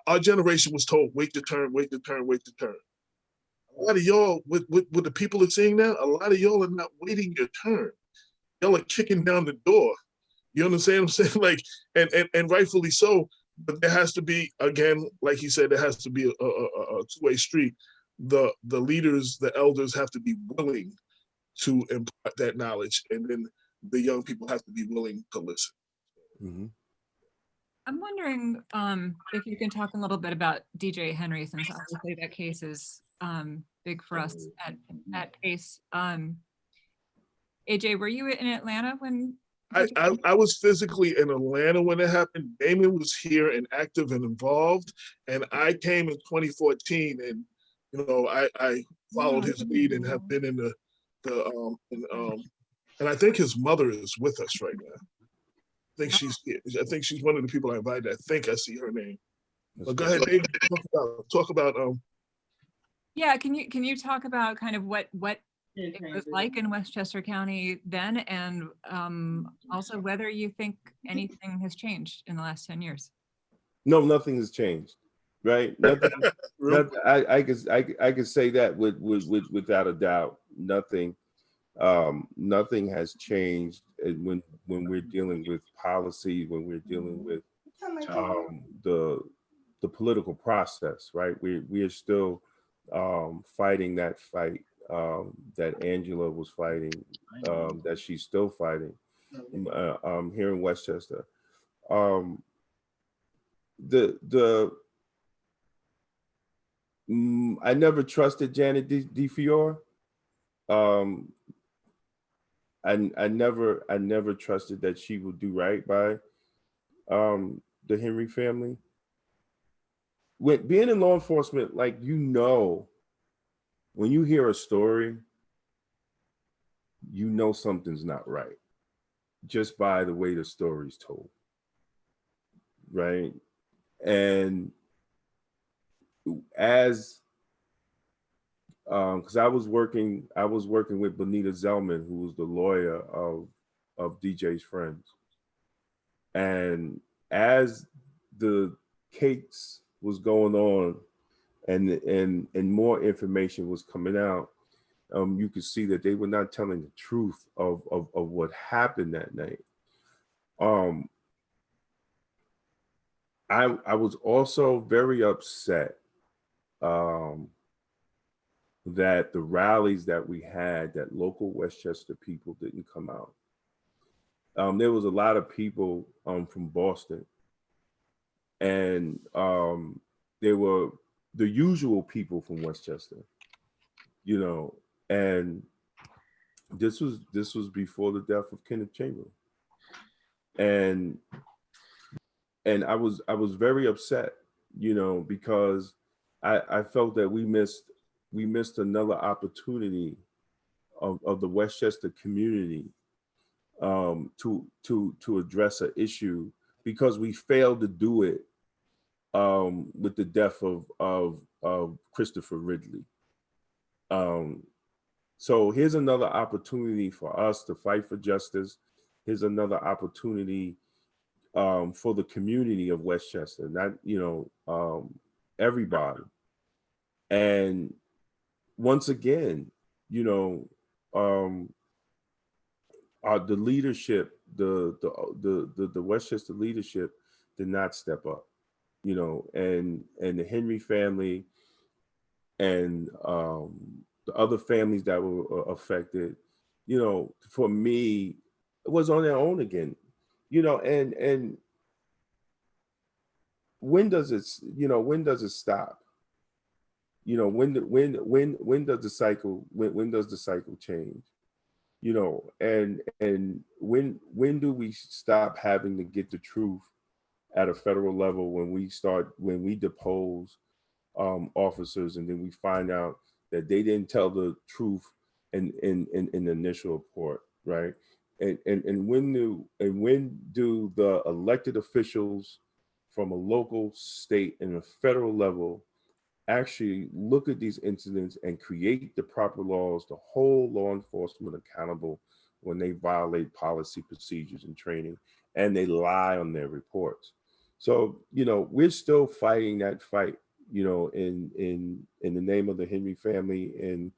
our generation was told, wait your turn, wait your turn, wait your turn. A lot of y'all, with the people are seeing now, a lot of y'all are not waiting your turn. Y'all are kicking down the door. You understand what I'm saying? Like, and rightfully so, but there has to be, again, like he said, there has to be a two-way street. The leaders, the elders have to be willing to impart that knowledge, and then the young people have to be willing to listen. Mm-hmm. I'm wondering if you can talk a little bit about DJ Henry, since obviously that case is big for us at PACE. AJ, were you in Atlanta when I was physically in Atlanta when it happened. Damon was here and active and involved, and I came in 2014, and I followed his lead and have been in and I think his mother is with us right now. I think she's one of the people I invited. I think I see her name. But go ahead, David. Talk about Yeah, can you talk about kind of what it was like in Westchester County then, and also whether you think anything has changed in the last 10 years? No, nothing has changed, right? Nothing. I could say that without a doubt. Nothing has changed when we're dealing with policy, when we're dealing with the political process, right? We are still fighting that fight that Angela was fighting, that she's still fighting here in Westchester. I never trusted Janet DeFiore. I never trusted that she would do right by the Henry family. When being in law enforcement, like, when you hear a story, something's not right just by the way the story's told, right? And as because I was working with Bonita Zellman, who was the lawyer of DJ's friends, and as the case was going on and more information was coming out, you could see that they were not telling the truth of what happened that night. I was also very upset that the rallies that we had, that local Westchester people didn't come out. There was a lot of people from Boston, and there were the usual people from Westchester, and this was before the death of Kenneth Chamberlain, and I was very upset, because I felt that we missed another opportunity of the Westchester community to address an issue, because we failed to do it with the death of Christopher Ridley. So here's another opportunity for us to fight for justice. Here's another opportunity for the community of Westchester, not everybody. And once again, the leadership, the Westchester leadership did not step up, and the Henry family and the other families that were affected, for me, it was on their own again, and when does it stop? When does the cycle change? And when do we stop having to get the truth at a federal level, when we depose officers, and then we find out that they didn't tell the truth in the initial report, right? And when do the elected officials from a local, state, and a federal level actually look at these incidents and create the proper laws to hold law enforcement accountable when they violate policy, procedures, and training, and they lie on their reports? So, we're still fighting that fight, in the name of the Henry family and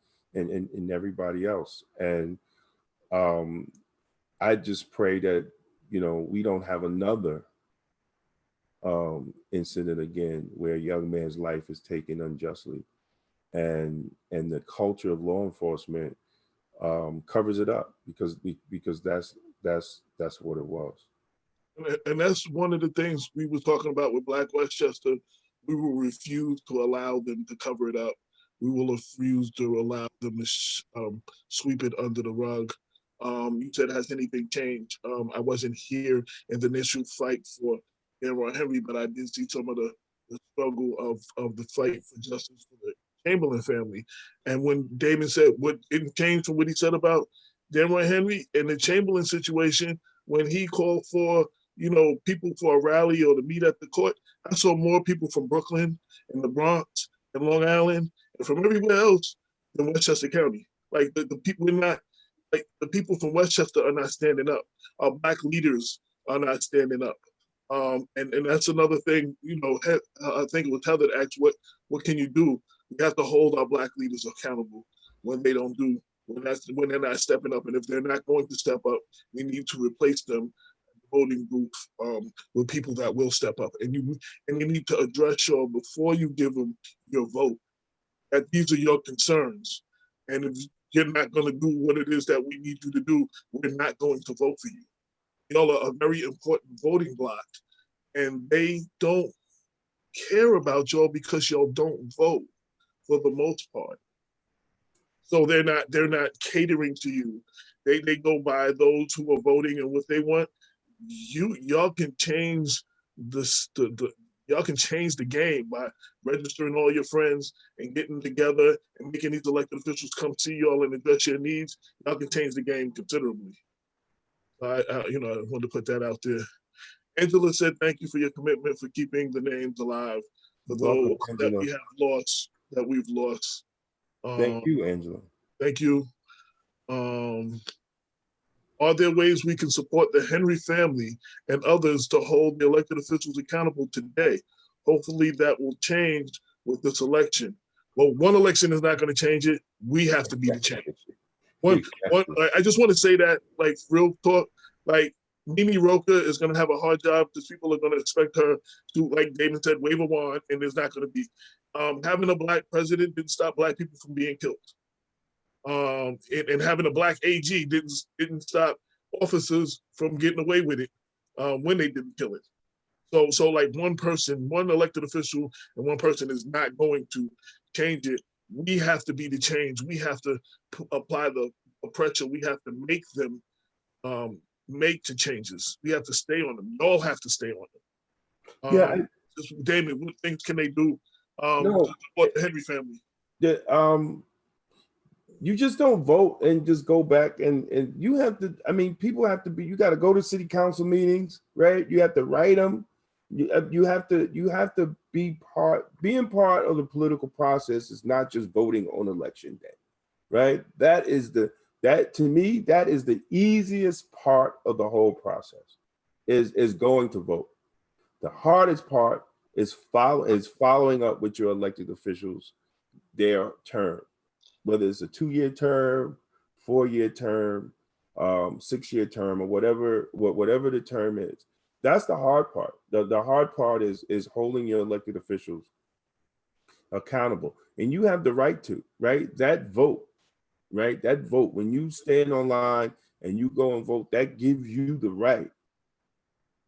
everybody else. And I just pray that, we don't have another incident again where a young man's life is taken unjustly, and the culture of law enforcement covers it up, because that's what it was. And that's one of the things we were talking about with Black Westchester. We will refuse to allow them to cover it up. We will refuse to allow them to sweep it under the rug. You said, has anything changed? I wasn't here in the initial fight for Aaron Henry, but I did see some of the struggle of the fight for justice for the Chamberlain family. And when Damon said what it changed from what he said about Aaron Henry and the Chamberlain situation, when he called for, people for a rally or to meet at the court, I saw more people from Brooklyn and the Bronx and Long Island and from everywhere else than Westchester County. Like the people, we're not, like the people from Westchester are not standing up. Our Black leaders are not standing up. And that's another thing, I think it was Heather that asked, what can you do? We have to hold our Black leaders accountable when they don't do, when they're not stepping up. And if they're not going to step up, we need to replace them voting booth with people that will step up. And you need to address before you give them your vote, that these are your concerns. And if you're not going to do what it is that we need you to do, we're not going to vote for you. Y'all are a very important voting bloc, and they don't care about y'all because y'all don't vote for the most part. So they're not catering to you. They go by those who are voting and what they want. Y'all can change y'all can change the game by registering all your friends and getting together and making these elected officials come see y'all and address your needs. Y'all can change the game considerably. I wanted to put that out there. Angela said, thank you for your commitment for keeping the names alive for those that we have lost, that we've lost. Thank you, Angela. Thank you. Are there ways we can support the Henry family and others to hold the elected officials accountable today? Hopefully that will change with this election. Well, one election is not going to change it. We have to be the change. I just want to say that, like, real talk, like, Mimi Roca is going to have a hard job because people are going to expect her to, like David said, wave a wand, and there's not going to be. Having a Black president didn't stop Black people from being killed. And having a Black AG didn't stop officers from getting away with it when they didn't kill it. So like one elected official and one person is not going to change it. We have to be the change. We have to apply the pressure. We have to make them make the changes. We have to stay on them. Y'all have to stay on them. Damon, what things can they do to support the Henry family? You just don't vote and just go back and you have to, people have to be, you got to go to city council meetings, right? You have to write them. You have to being part of the political process is not just voting on election day, right? That to me, that is the easiest part of the whole process is going to vote. The hardest part is following up with your elected officials, their term, whether it's a 2-year term, 4-year term, 6-year term, or whatever the term is. That's the hard part. The hard part is holding your elected officials accountable. And you have the right to, right? That vote, when you stand online and you go and vote, that gives you the right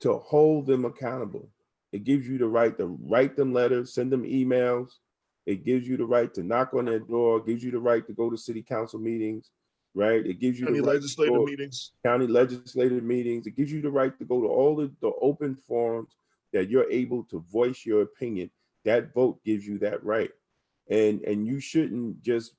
to hold them accountable. It gives you the right to write them letters, send them emails. It gives you the right to knock on their door, gives you the right to go to city council meetings, right? It gives you county legislative meetings. County legislative meetings. It gives you the right to go to all the open forums that you're able to voice your opinion. That vote gives you that right. And you shouldn't just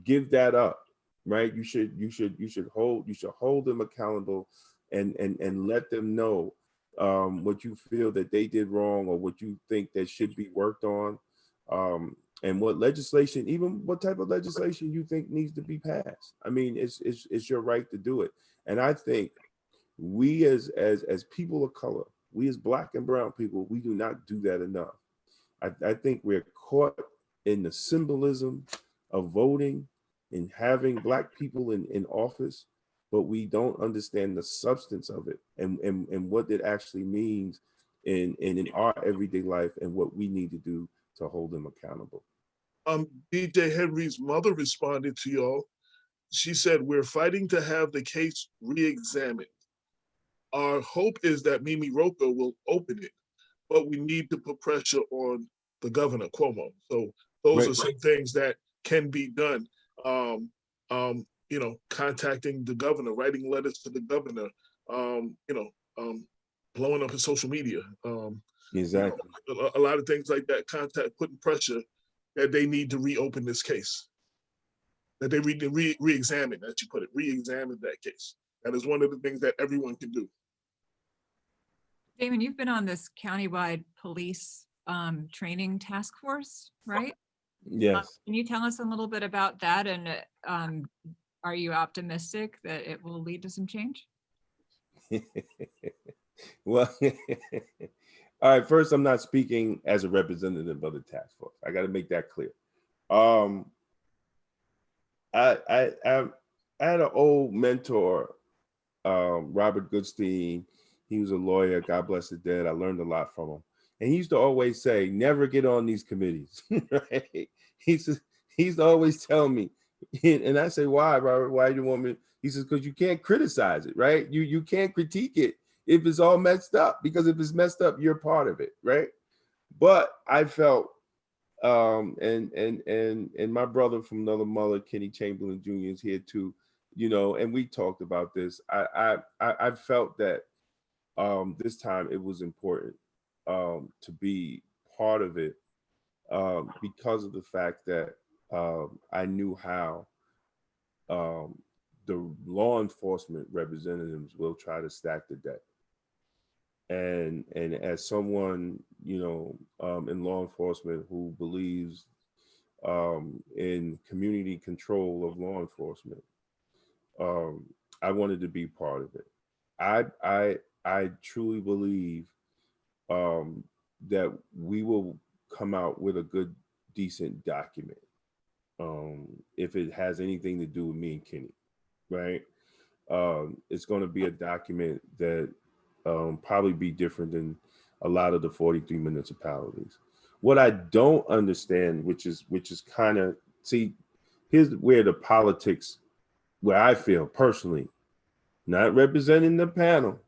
give that up, right? You should hold them accountable and let them know what you feel that they did wrong or what you think that should be worked on. And what legislation, even what type of legislation you think needs to be passed. It's your right to do it. And I think we as people of color, we as Black and brown people, we do not do that enough. I think we're caught in the symbolism of voting and having Black people in office, but we don't understand the substance of it and what it actually means in our everyday life and what we need to do to hold them accountable. DJ Henry's mother responded to y'all. She said, we're fighting to have the case re-examined. Our hope is that Mimi Roca will open it, but we need to put pressure on the governor, Cuomo. So those are some things that can be done. contacting the governor, writing letters to the governor, blowing up his social media. Exactly. A lot of things like that, putting pressure that they need to reopen this case, that they re-examine, that you put it, re-examine that case. That is one of the things that everyone can do. Damon, you've been on this countywide police training task force, right? Yes. Can you tell us a little bit about that? And are you optimistic that it will lead to some change? Well, all right. First, I'm not speaking as a representative of the task force. I got to make that clear. I had an old mentor, Robert Goodstein. He was a lawyer. God bless the dead. I learned a lot from him. And he used to always say, never get on these committees. Right? He used to always tell me, and I say, why, Robert? Why do you want me? He says, because you can't criticize it, right? You can't critique it if it's all messed up, because if it's messed up, you're part of it, right? But I felt, and my brother from another mother, Kenny Chamberlain Jr. is here too, and we talked about this. I felt that this time it was important to be part of it because of the fact that I knew how the law enforcement representatives will try to stack the deck. And as someone, in law enforcement who believes in community control of law enforcement, I wanted to be part of it. I truly believe that we will come out with a good, decent document if it has anything to do with me and Kenny, right? It's going to be a document that probably be different than a lot of the 43 municipalities. What I don't understand, which is kind of, see, here's where the politics, where I feel personally, not representing the panel,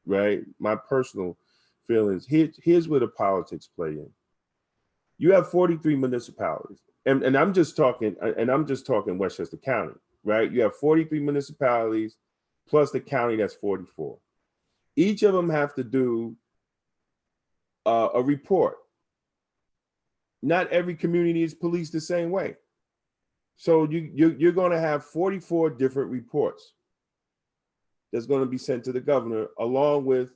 right? My personal feelings. Here's where the politics play in. You have 43 municipalities, and I'm just talking Westchester County, right? You have 43 municipalities plus the county that's 44. Each of them have to do a report. Not every community is policed the same way. So you're going to have 44 different reports that's going to be sent to the governor, along with,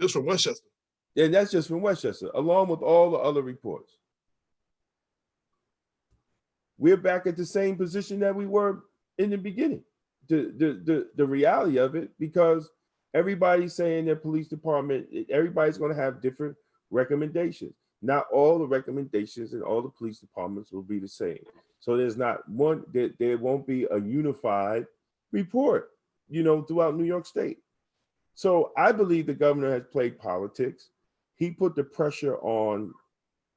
just from Westchester. And that's just from Westchester, along with all the other reports. We're back at the same position that we were in the beginning. The reality of it, because everybody's saying their police department, everybody's going to have different recommendations. Not all the recommendations in all the police departments will be the same. So there's not one, there won't be a unified report, throughout New York State. So I believe the governor has played politics. He put the pressure on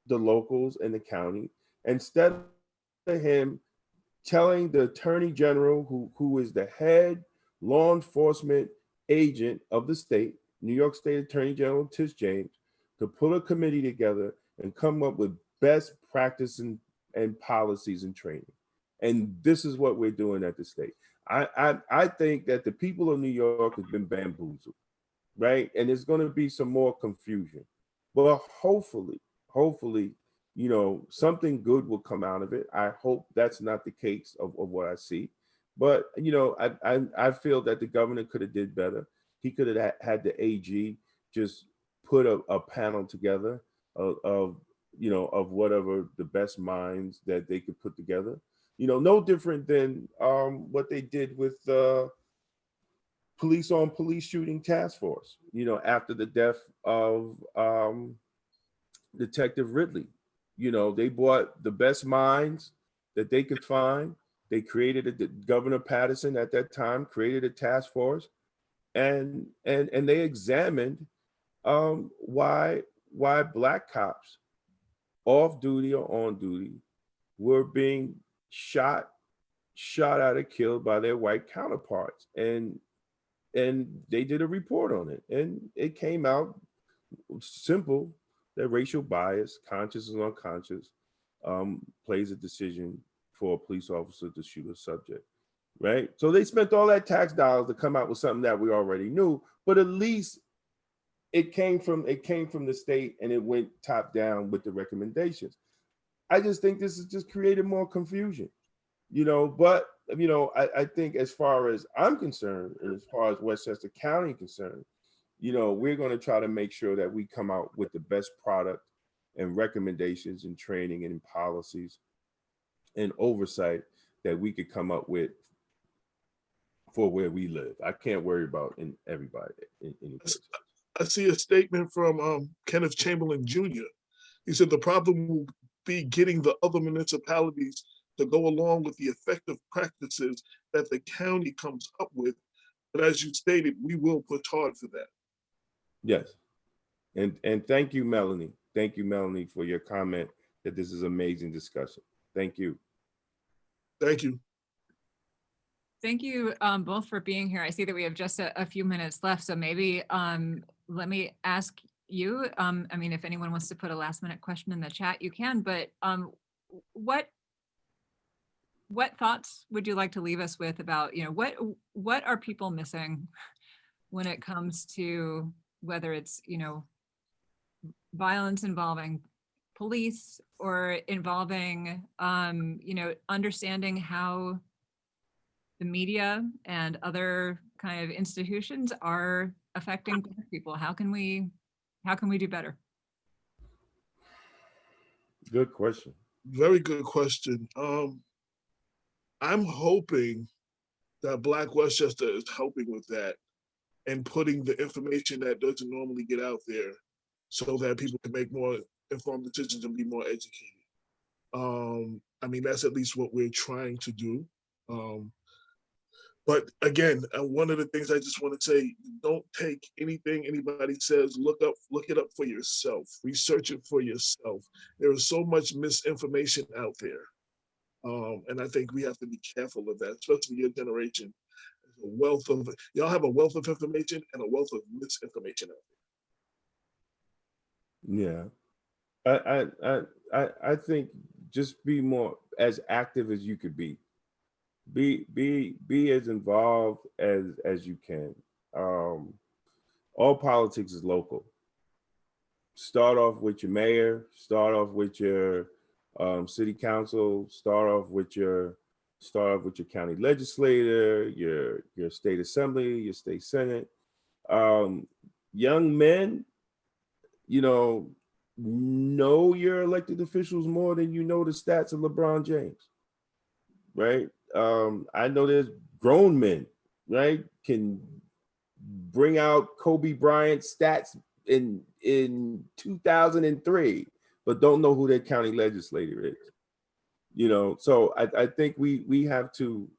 the locals and the county, instead of him telling the attorney general, who is the head law enforcement agent of the state, New York State Attorney General Tish James, to put a committee together and come up with best practice and policies and training. And this is what we're doing at the state. I think that the people of New York have been bamboozled, right? And there's going to be some more confusion. Well, hopefully, something good will come out of it. I hope that's not the case of what I see. But, I feel that the governor could have did better. He could have had the AG just put a panel together of whatever the best minds that they could put together. No different than what they did with police on police shooting task force, after the death of Detective Ridley. They brought the best minds that they could find. They created Governor Patterson at that time created a task force, and they examined why Black cops, off duty or on duty, were being shot at or killed by their white counterparts, and they did a report on it, and it came out simple that racial bias, conscious and unconscious, plays a decision for a police officer to shoot a subject, right? So they spent all that tax dollars to come out with something that we already knew, but at least it came from the state and it went top down with the recommendations. I just think this has just created more confusion, but I think as far as I'm concerned, and as far as Westchester County concerned, we're going to try to make sure that we come out with the best product and recommendations and training and policies and oversight that we could come up with for where we live. I can't worry about everybody in any place. I see a statement from Kenneth Chamberlain Jr. He said the problem will be getting the other municipalities to go along with the effective practices that the county comes up with. But as you stated, we will push hard for that. Yes. And thank you, Melanie. Thank you, Melanie, for your comment that this is amazing discussion. Thank you. Thank you. Thank you both for being here. I see that we have just a few minutes left, so maybe let me ask you, I mean, if anyone wants to put a last minute question in the chat, you can, but what thoughts would you like to leave us with about, what are people missing when it comes to whether it's, violence involving police or involving, understanding how the media and other kind of institutions are affecting people? How can we do better? Good question. Very good question. I'm hoping that Black Westchester is helping with that and putting the information that doesn't normally get out there so that people can make more informed decisions and be more educated. I mean, that's at least what we're trying to do. But again, one of the things I just want to say, don't take anything anybody says, look it up for yourself, research it for yourself. There is so much misinformation out there. And I think we have to be careful of that, especially your generation. Y'all have a wealth of information and a wealth of misinformation out there. Yeah. I think just be more as active as you could be. Be as involved as you can. All politics is local. Start off with your mayor, start off with your city council, start off with your county legislator, your state assembly, your state senate. Young men, know your elected officials more than you know the stats of LeBron James, right? I know there's grown men, right, can bring out Kobe Bryant stats in 2003, but don't know who their county legislator is. So I think we have to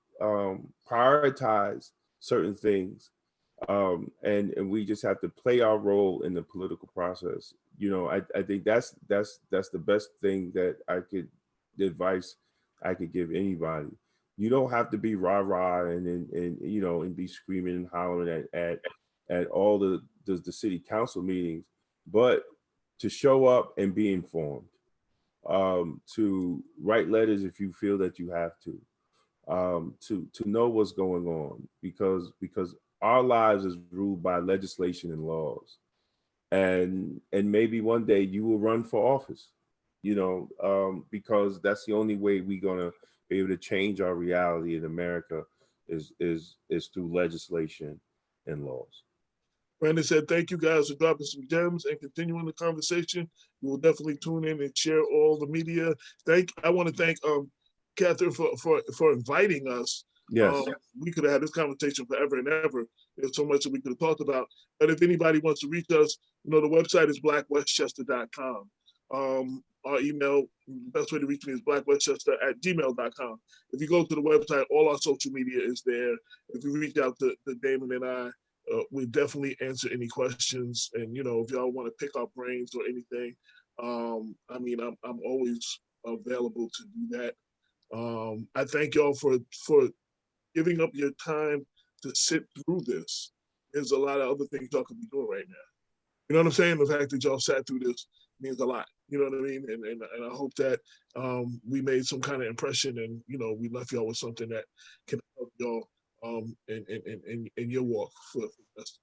prioritize certain things, and we just have to play our role in the political process. I think that's the best thing that the advice I could give anybody. You don't have to be rah-rah and be screaming and hollering at all the city council meetings, but to show up and be informed, to write letters if you feel that you have to know what's going on, because our lives is ruled by legislation and laws, and maybe one day you will run for office, because that's the only way we're gonna be able to change our reality in America is through legislation and laws. Brandon said, thank you guys for dropping some gems and continuing the conversation. We will definitely tune in and share all the media. I want to thank Catherine for inviting us. Yes. We could have had this conversation forever and ever. There's so much that we could have talked about. But if anybody wants to reach us, the website is blackwestchester.com. Our email, the best way to reach me is blackwestchester@gmail.com. If you go to the website, all our social media is there. If you reach out to Damon and I, we definitely answer any questions. And, if y'all want to pick our brains or anything, I'm always available to do that. I thank y'all for giving up your time to sit through this. There's a lot of other things y'all could be doing right now. You know what I'm saying? The fact that y'all sat through this means a lot. You know what I mean? And I hope that we made some kind of impression, and you know, we left y'all with something that can help y'all in your walk for justice.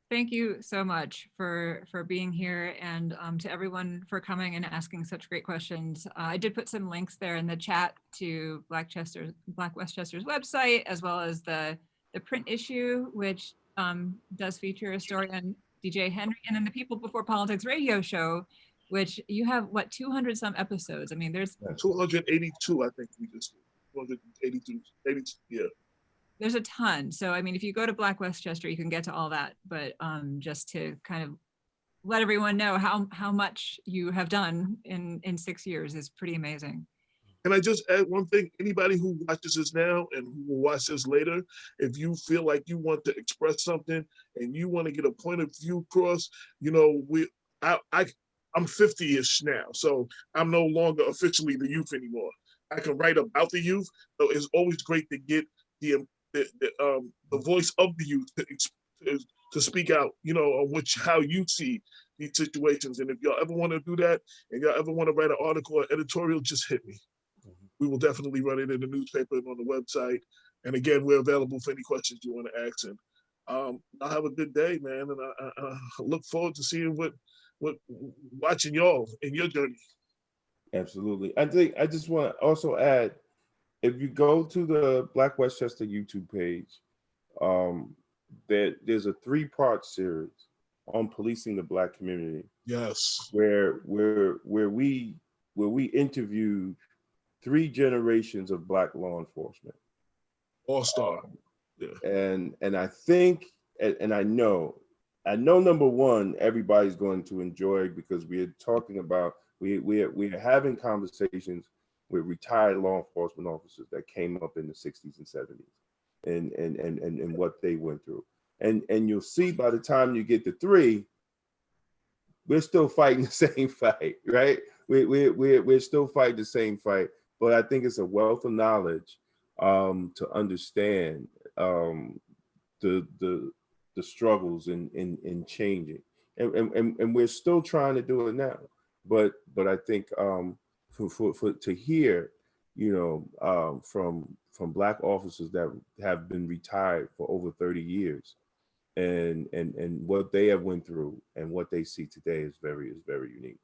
Thank you so much for being here, and to everyone for coming and asking such great questions. I did put some links there in the chat to Black Westchester's website, as well as the print issue, which does feature a story on DJ Henry, and then the People Before Politics radio show, which you have, what, 200 some episodes. I mean, there's 282, I think we just 282, 82, yeah. There's a ton. So, I mean, if you go to Black Westchester, you can get to all that, but just to kind of let everyone know how much you have done in 6 years is pretty amazing. Can I just add one thing? Anybody who watches this now and who will watch this later, if you feel like you want to express something and you want to get a point of view across, you know, I'm 50-ish now, so I'm no longer officially the youth anymore. I can write about the youth, so it's always great to get the voice of the youth to speak out, you know, on how you see these situations. And if y'all ever want to do that, and y'all ever want to write an article or editorial, just hit me. We will definitely run it in the newspaper and on the website. And again, we're available for any questions you want to ask. And I'll have a good day, man. And I look forward to seeing what watching y'all in your journey. Absolutely. I think I just want to also add, if you go to the Black Westchester YouTube page, there's a 3-part series on policing the Black community. Yes. Where we interviewed 3 generations of Black law enforcement. All-star. Yeah. And I think, and I know number one, everybody's going to enjoy, because we're talking about, we're having conversations with retired law enforcement officers that came up in the 60s and 70s and what they went through. And you'll see by the time you get to 3, we're still fighting the same fight, right? We're still fighting the same fight, but I think it's a wealth of knowledge to understand the struggles in changing, and we're still trying to do it now. But I think for to hear, you know, from Black officers that have been retired for over 30 years, and what they have went through and what they see today is very unique.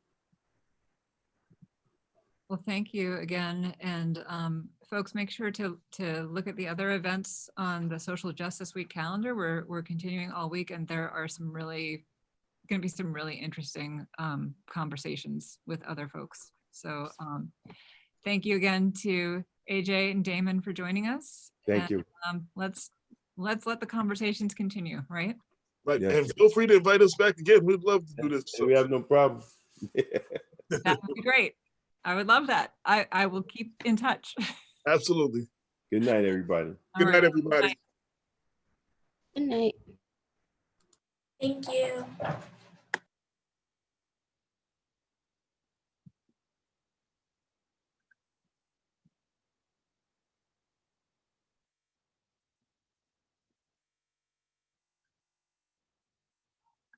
Well, thank you again. And folks, make sure to look at the other events on the Social Justice Week calendar. We're continuing all week, and there are going to be some really interesting conversations with other folks. So thank you again to AJ and Damon for joining us. Thank you. Let's let the conversations continue, right? Right. Yes. And feel free to invite us back again. We'd love to do this. We have no problem. That would be great. I would love that. I will keep in touch. Absolutely. Good night, everybody. Good night, everybody. Good night. Thank you.